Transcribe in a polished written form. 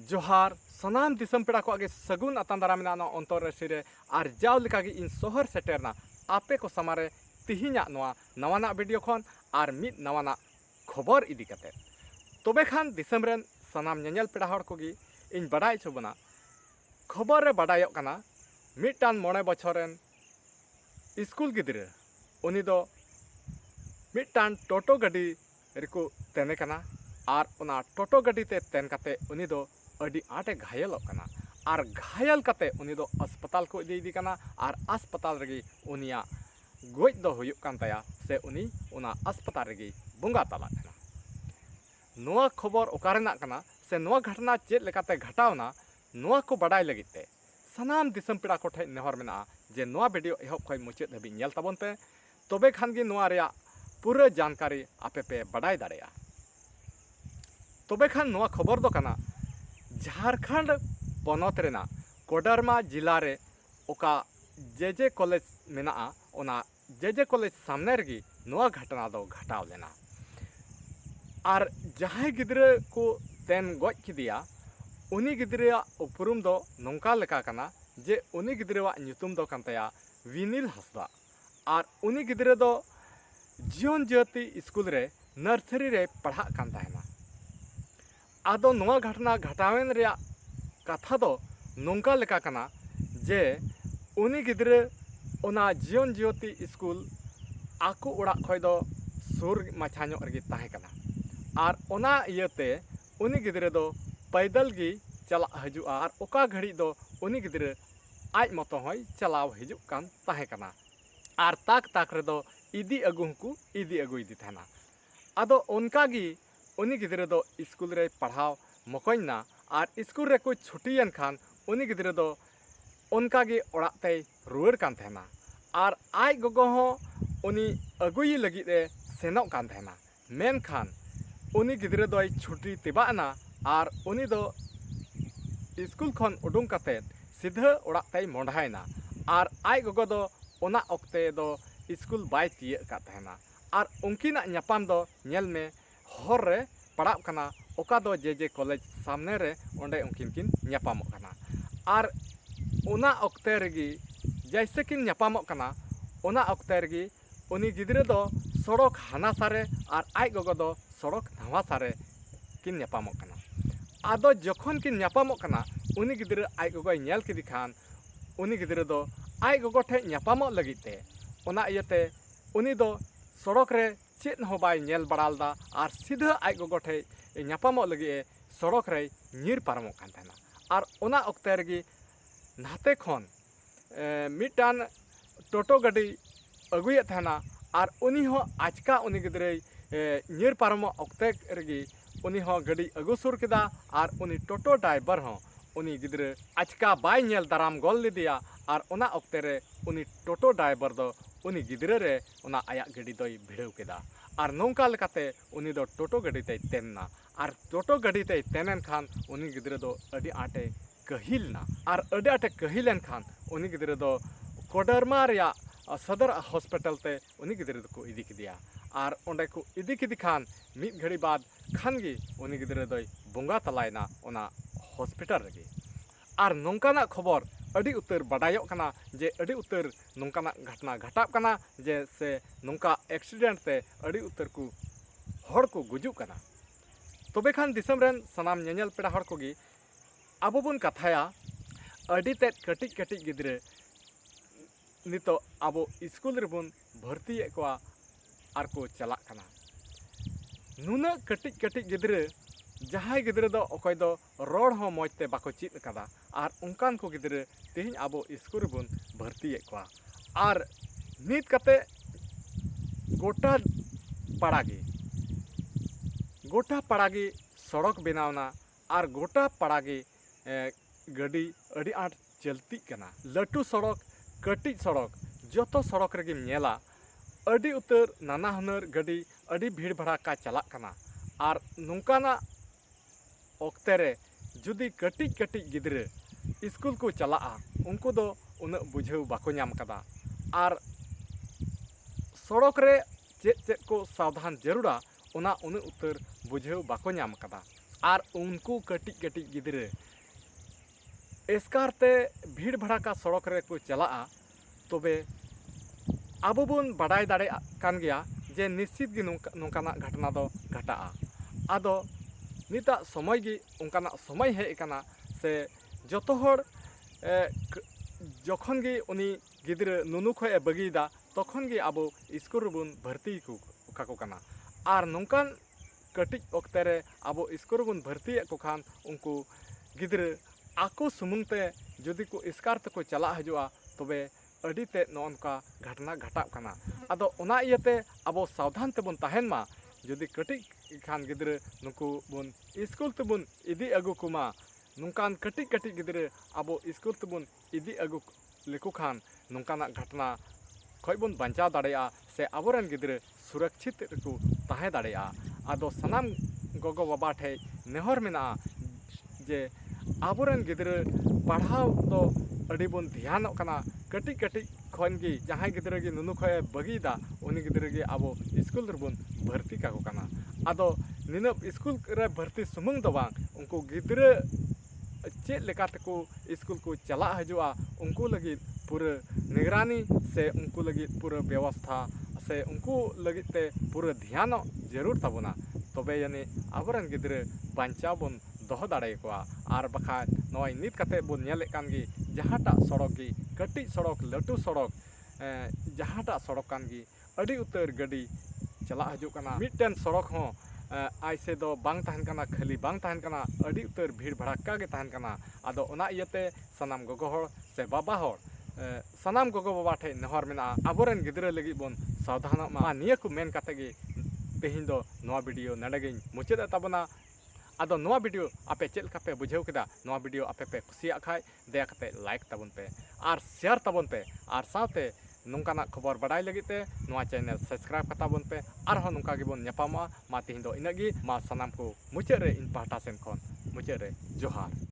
जोहार सनाम दिसम पेड़ा को आगे सगुन अतान दारा मेना अंतर रसीरे और जाव लेका इन शहर सेटेरना आपे को समारे तिहिना नवाना वीडियो खन और मिद नवाना खबर इदी कते तबे खान दिसम रेन सनाम नेल पेड़ा हर कोगी इन बड़ाई चुबना खबर रे बड़ायोक कना मिटान मोड़े बछरेन स्कूल गिद्रे उनी दो मिटान टोटो गाड़ी रिको तेने कना और उना टोटो गाड़ी ते तेन कते उनी दो अड़ी आटे घायलोग कना और घायल कते उनी दो अस्पताल को इदी कना और अस्पताल रगी उनिया गोज दो हुयुक कान ताया से उनी उना अस्पताल रगी बुंगा तला कना नोआ खबर ओकारेना कना से नोआ घटना चेत लेकाते घटावना नोआ को बड़ाई लगिते सनाम दिसम पेड़ा को ठे नेहर मेना जे नोआ वीडियो एहब खय मुचाद धाबी नेल ताबन पे तबे खान गे नोआ रेया पूरा जानकारी आपे पे बड़ाई दाड़ेया तबे खान नोआ खबर दो कना झारखंड पनत रेना कोडरमा जिला रे ओका जेजे कॉलेज मेना ओना जेजे कॉलेज सामने रगी नोआ घटना दो घटाव लेना और जहां गिद्रे को तेन गज किदिया उनी गिद्रे उपरुम दो नौका लेका कना जे उनी गिद्रेवा ᱧᱩᱛᱩᱢ दो कान ताया विनिल हंसदा और उनी गिद्रे दो जीवन ज्योति स्कूल रे नर्सरी रे पढ़ा कान ताहेना आदो नोआ घटना घटावेन रेया कथा दो नौका लेका कना जे उनी गिद्रे ओना जीवन ज्योति स्कूल आको ओड़ा खय दो सुर माछा ᱧᱚᱜ रगी ताहे कना और ओना इयते उनी गिद्रे दो पैदल गी चला हजुआ और ओका घड़ी दो उनी गिद्रे आज मतो हय चलाव हजु कान ताहे कना और ताक ताक रे दो इदी अगु को इदी अगुइदी थाना आदो उनका गी उनी गिद्रे दो स्कूल रे पढ़ाव मकोइना और स्कूल रे को छुट्टियन खान उनी गिद्रे दो उनका गे ओड़ा ते रुआर कान थाना और आज गोगो हो उनी अगुई लगी रे सेनोक कान थाना मेन खान उनी गिद्रे दो छुट्टी तिबाना और उनी दो स्कूल खन उडुंग काते सीधा ओड़ा ते मोंढायना और आज गोगो दो ओना ओक्ते दो स्कूल बाय तिये का थाना और उनकिना ᱧᱟᱯᱟᱢ दो नेल में हर रे पढ़ाव कना ओका दो जेजे कॉलेज सामने रे ओंडे उनकिन किन ᱧᱟᱯᱟᱢᱚᱜ कना और ओना ओक्ते रेगी जैसे किन ᱧᱟᱯᱟᱢᱚᱜ कना ओना ओक्ते रेगी उनी गिद्रे दो सड़क हाना सारे और आज गोगो दो सड़क नवा सारे किन ᱧᱟᱯᱟᱢᱚᱜ कना आदो जखन किन ᱧᱟᱯᱟᱢᱚᱜ कना उनी गिद्रे आज गोगोय नेल किदि खान उनी गिद्रे दो आज गोगो ठे ᱧᱟᱯᱟᱢᱚᱜ लगिते ओना इयते उनी दो सड़क रे चेत हो बाय नेल बड़ालदा और सीधा आज गोगो ठे ᱧᱟᱯᱟᱢᱚᱜ लगी सड़क रे ᱧᱤᱨ पारमोग कान थाना और ओना ओक्ते रेगी नाते खन मिटान टोटो गाड़ी अगुये थाना और उनी हो आचका उनी गिद्रे ᱧᱤᱨ पारमोग ओक्ते रेगी उनी हो गाड़ी अगु सुर केदा और उनी टोटो ड्राइवर हो उनी गिद्रे आचका बाय नेल दाराम गोल लिदिया और ओना ओक्ते रे उनी टोटो ड्राइवर दो उनी गिद्रे रे ओना आया गाड़ी दोय भिड़ाव केदा और नौका लेकाते उनी दो टोटो गाड़ी ते तेनना और टोटो गाड़ी ते तेनेन खान उनी गिद्रे दो अडी आटे कहिलना और अडी आटे कहिलेन खान उनी गिद्रे दो कोडरमा रेया सदर हॉस्पिटल ते उनी गिद्रे को इदी किदिया और ओंडे को इदी किदी खान मिद घड़ी बाद खान गी उनी गिद्रे दोय बुंगा तलायना ओना हॉस्पिटल रेगी और नौकाना खबर अड़ी उतर बड़ायोक कना जे अड़ी उतर नौकाना घटना घटाब कना जे से नौका एक्सीडेंट ते अड़ी उतर को हड़ को गुजुक कना तबे खान दिसम रेन सनाम नेल पेड़ा हड़ कोगी आबो बुन कथाया अड़ी तेत कटिज कटिज गिद्रे नितो आबो स्कूल रे बुन भर्ती कोआ और को चला कना नुना कटिज कटिज गिद्रे जहां गिद्रे दो अकय दो रोड हो मजते बाको चीत कदा और उनकान को गिद्रे तेहिं आबो स्कूल बुन भर्ती कोआ और नित कते गोटा पड़ागी सड़क बनावना और गोटा पड़ागी गाड़ी अड़ी आट चलती कना लटू सड़क कटिज सड़क जोतो सड़क रेगी नेला अड़ी उतर नाना हुनर गाड़ी अड़ी भीड़ भड़ाका चला कना और नौकाना ओक्ते रे जुदी कटिज कटिज गिद्रे स्कूल को चला उनको दो उन बुझेव बाको नाम कदा और सड़क रे चेत चेत को सावधान जरूरा ओना उन उतर बुझेव बाको नाम कदा आर उनको कटिक कटिक गिद्रे एस्कारते भीड़ भड़ाका सड़क रे को चलाआ तबे आबो बन बाडाय दाड़े कान गया जे निश्चित गे नोंकाना घटना दो घटाआ आदो निता समय गे उनकाना समय हेज काना से जतो हर जखन गे उनी गिद्रे नुनु खय बगीदा तखन गे आबो स्कूल बन भर्ती को काना आर नोंकान कटिक ओक्ते रे आबो स्कूल बन भर्ती को खान उनको गिद्रे आको सुमुंगते जदि को स्कार तको चला हजुआ तबे अडीते नोनका घटना घटा काना आदो ओना इयते आबो सावधान तेबन ताहेन मा जदि कटिक खान गिद्रे नुकु बन स्कूल तेबन इदी अगु कुमा नुकान कटिक कटिक गिद्रे आबो स्कूल तेबन इदी अगु लेको खान नुकाना घटना खय बन बंचाव दाड़ेया से आबोरेन गिद्रे सुरक्षित को ताहे दाड़ेया आदो सनाम गोगो बाबा ठे नेहर मेना जे आबोरेन गिद्रे पढ़ाव दो अड़ी बन ध्यान काना कटिक कटिक खन गे जहां गिद्रे गे नुनु खय बगीदा उनी गिद्रे गे आबो स्कूल रबन भर्ती काको काना आदो निनब स्कूल रे भर्ती सुमुंग दो बांग उनको गिद्रे चेक लेकाते को स्कूल को चला हजुआ उनको लगी पूरा निगरानी से उनको लगी पूरा व्यवस्था से उनको लगी ते पूरा ध्यान जरूर तबना तबे यानी आबोरन गिद्रे बांचाव बन दोह दाड़े को आर बखा नय नित काते बन नेले कान गी जहाटा सड़क गी कटिक सड़क लटू सड़क जहाटा सड़क कान गी अड़ी उतर गडी चला हजु काना मिटन सड़क हो आइसे दो बांग तहन काना खाली बांग तहन काना अड़ी उतर भीड़ भड़ाका गे तहन काना आदो ओना इयते सनाम गोगो हर से बाबा हर सनाम गोगो बाबा ठे नेहर मेना आबोरेन गिद्रे लगी बन सावधान मा निया को मेन काते गे तेहिं दो नोआ वीडियो नडगे मुचाद ताबना आदो नोआ वीडियो आपे चेल का पे बुझेव केदा नोआ वीडियो आपे पे खुशिया खाय दया कते लाइक ताबन पे आर शेयर ताबन पे आर साथे नोंकाना खबर बाडाय लगी ते नोआ चैनल सब्सक्राइब कताबन पे आरहो नोंका गिबन नेपामा मा तिहिं दो इनागी मा सनाम को मुचाद रे इन पाहटा सेन खन मुचाद रे जोहार।